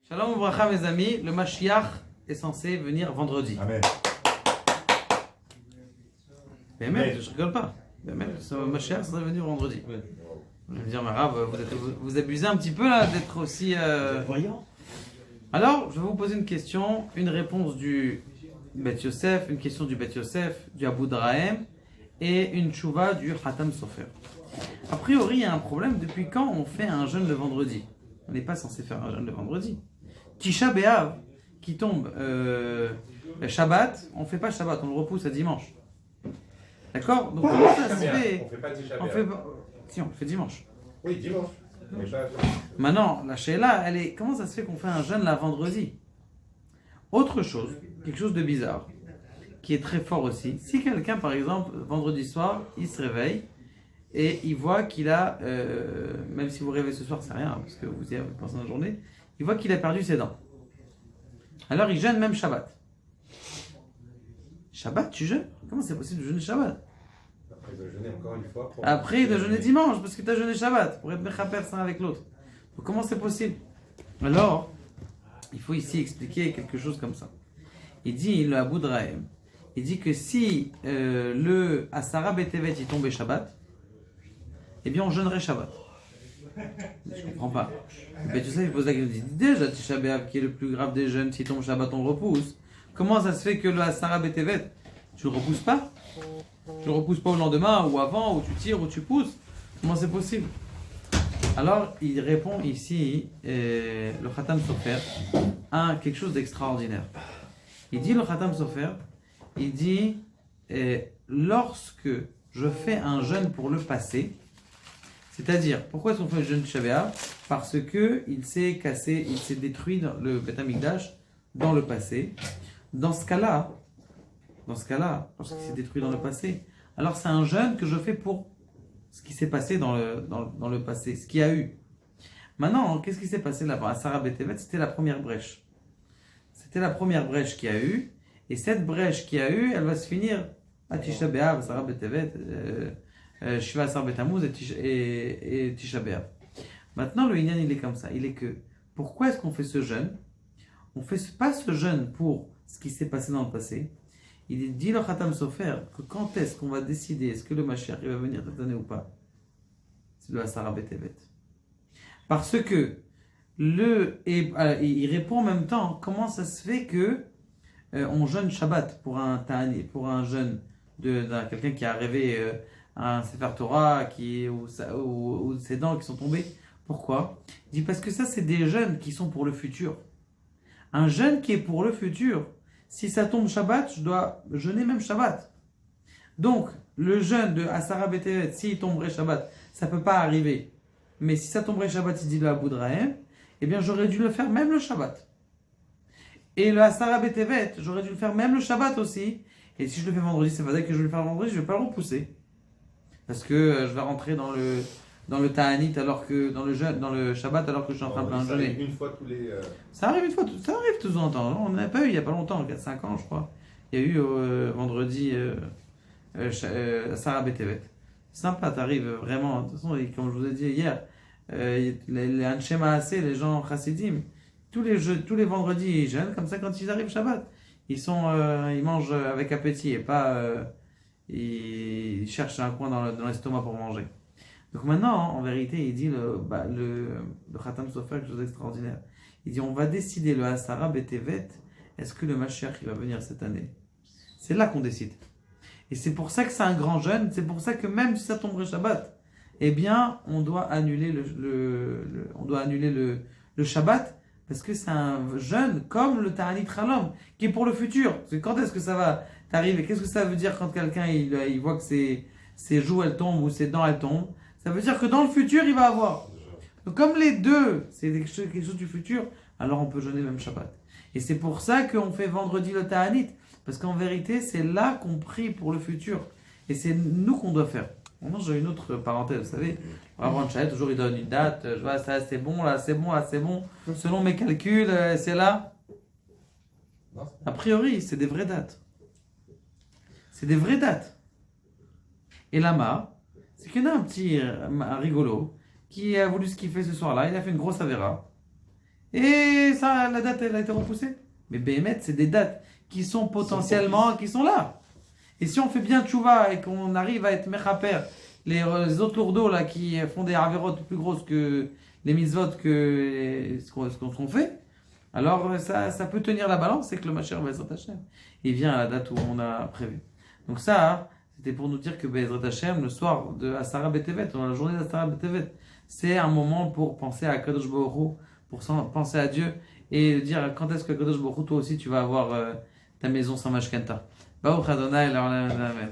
Shalom Ouvracha mes amis, le Mashiach est censé venir vendredi. Amen. Mais même, je rigole pas. Mais même, le Mashiach est censé venir vendredi. Je vais me dire, mais Rav, vous abusez un petit peu là d'être aussi... Voyant. Alors, je vais vous poser une question, une réponse du Bet Yosef, une question du Bet Yosef, du Abu Drahem et une tchouva du Hatam Sofer. A priori, il y a un problème. Depuis quand on fait un jeûne le vendredi? On n'est pas censé faire un jeûne le vendredi. Tisha B'Av, qui tombe Shabbat, on ne fait pas Shabbat, on le repousse à dimanche. D'accord? Donc comment ça se fait? On fait pas Tisha On B'Av. fait... Si, on le fait dimanche. Oui, dimanche. Mais pas... Maintenant, la Sheila, elle est... Comment ça se fait qu'on fait un jeûne la vendredi? Autre chose, quelque chose de bizarre, qui est très fort aussi. Si quelqu'un, par exemple, vendredi soir, il se réveille et il voit qu'il a, même si vous rêvez ce soir, c'est rien, parce que vous y avez pensé dans la journée, il voit qu'il a perdu ses dents. Alors il jeûne même Shabbat. Shabbat, tu jeûnes? Comment c'est possible de jeûner Shabbat? Après de jeûner encore une fois. Après de jeûner dimanche, parce que tu as jeûné Shabbat, pour être mechaper l'un avec l'autre. Donc comment c'est possible? Alors, il faut ici expliquer quelque chose comme ça. Il dit, le Abu Drahem, il dit que si le Asara Betevet il tombait Shabbat, eh bien on jeûnerait Shabbat. Je comprends pas. Mais tu sais, il pose la question, il dit déjà Tisha B'Av qui est le plus grave des jeûnes, s'il tombe Shabbat on le repousse. Comment ça se fait que le Asara Betevet, tu le repousses pas? Tu le repousses pas au lendemain, ou avant, ou tu tires, ou tu pousses? Comment c'est possible? Alors il répond ici, le Khatam Sofer, à quelque chose d'extraordinaire. Il dit le Khatam Sofer, il dit lorsque je fais un jeûne pour le passé, c'est-à-dire, pourquoi est-ce qu'on fait un jeûne Tisha B'Av? Parce que il s'est cassé, il s'est détruit dans le Beth Amikdash dans le passé. Dans ce cas-là, parce qu'il s'est détruit dans le passé, alors c'est un jeûne que je fais pour ce qui s'est passé dans le passé, ce qu'il y a eu. Maintenant, qu'est-ce qui s'est passé là-bas? À Sarah Betevet, c'était la première brèche. C'était la première brèche qu'il y a eu, et cette brèche qu'il y a eu, elle va se finir à Tisha B'Av, Sarah Betevet, Shiva Asar Betamuz et Tisha B'Av. Maintenant, le Inyan, il est comme ça. Il est que, pourquoi est-ce qu'on fait ce jeûne? On ne fait pas ce jeûne pour ce qui s'est passé dans le passé. Il dit le Khatam Sofer que quand est-ce qu'on va décider est-ce que le Mashiach va venir cette année ou pas? C'est le Asara Betevet. Parce que il répond en même temps comment ça se fait que on jeûne Shabbat pour un Ta'ani, pour un jeûne de quelqu'un qui a rêvé un Sefer Torah ou ses dents qui sont tombées. Pourquoi? Il dit parce que ça c'est des jeûnes qui sont pour le futur. Un jeûne qui est pour le futur, si ça tombe Shabbat, je dois jeûner même Shabbat. Donc, le jeûne de Asara Betevet, s'il tomberait Shabbat, ça ne peut pas arriver. Mais si ça tomberait Shabbat, il dit le Abu Drahem, eh bien j'aurais dû le faire même le Shabbat. Et le Asara Betevet, j'aurais dû le faire même le Shabbat aussi. Et si je le fais vendredi, ça veut dire que je vais le faire vendredi, je ne vais pas le repousser. Parce que je vais rentrer dans le Ta'anit alors que dans le Shabbat alors que je suis en train de jeûner. Une fois tous les. Ça arrive une fois, ça arrive tous en temps. On n'en a pas eu il n'y a pas longtemps, 4-5 ans je crois. Il y a eu vendredi Sarah Betevet. C'est sympa, t'arrives vraiment. De toute façon, comme je vous ai dit hier, les Anshe Maaseh, les gens chassidim, tous les vendredis ils jeûnent, comme ça quand ils arrivent Shabbat, ils mangent avec appétit et pas ils cherchent un coin dans l'estomac pour manger. Donc maintenant, en vérité, il dit le Khatam Sofer quelque chose d'extraordinaire. Il dit on va décider le Asara Betevet, est-ce que le Mashiach il va venir cette année? C'est là qu'on décide. Et c'est pour ça que c'est un grand jeûne, c'est pour ça que même si ça tomberait Shabbat, eh bien on doit annuler le Shabbat, parce que c'est un jeûne comme le Ta'anit Chalom, qui est pour le futur. Parce que quand est-ce que ça va t'arriver? Qu'est-ce que ça veut dire quand quelqu'un il voit que ses joues elles tombent ou ses dents elles tombent? Ça veut dire que dans le futur, il va avoir. Donc comme les deux, c'est quelque chose du futur, alors on peut jeûner même Shabbat. Et c'est pour ça qu'on fait vendredi le Ta'anit. Parce qu'en vérité, c'est là qu'on prie pour le futur. Et c'est nous qu'on doit faire. Maintenant, j'ai une autre parenthèse, vous savez. Avant Chahet, toujours il donne une date. Je vois, ça c'est bon, là c'est bon, là c'est bon. Selon mes calculs, c'est là. A priori, c'est des vraies dates. C'est des vraies dates. Et là-bas, c'est qu'il y en a un rigolo qui a voulu se kiffer ce soir-là, il a fait une grosse avéra. Et ça, la date, elle a été repoussée. Mais Béhémet, c'est des dates qui sont potentiellement, qui sont là. Et si on fait bien tchouva et qu'on arrive à être mechaper, les autres lourdeaux là qui font des avérotes plus grosses que les mitzvot que ce qu'on fait, alors ça peut tenir la balance, c'est que le Mashiach Bezrat Hashem, il vient à la date où on a prévu. Donc ça, c'était pour nous dire que Bezrat Hashem, le soir de Asara B'Tevet, dans la journée d'Asara B'Tevet, c'est un moment pour penser à Kadosh Baruch Hu, pour penser à Dieu et dire quand est-ce que Kadosh Baruch Hu, toi aussi tu vas avoir ta maison sans Mashkenta. Baruch Adonai, Amen.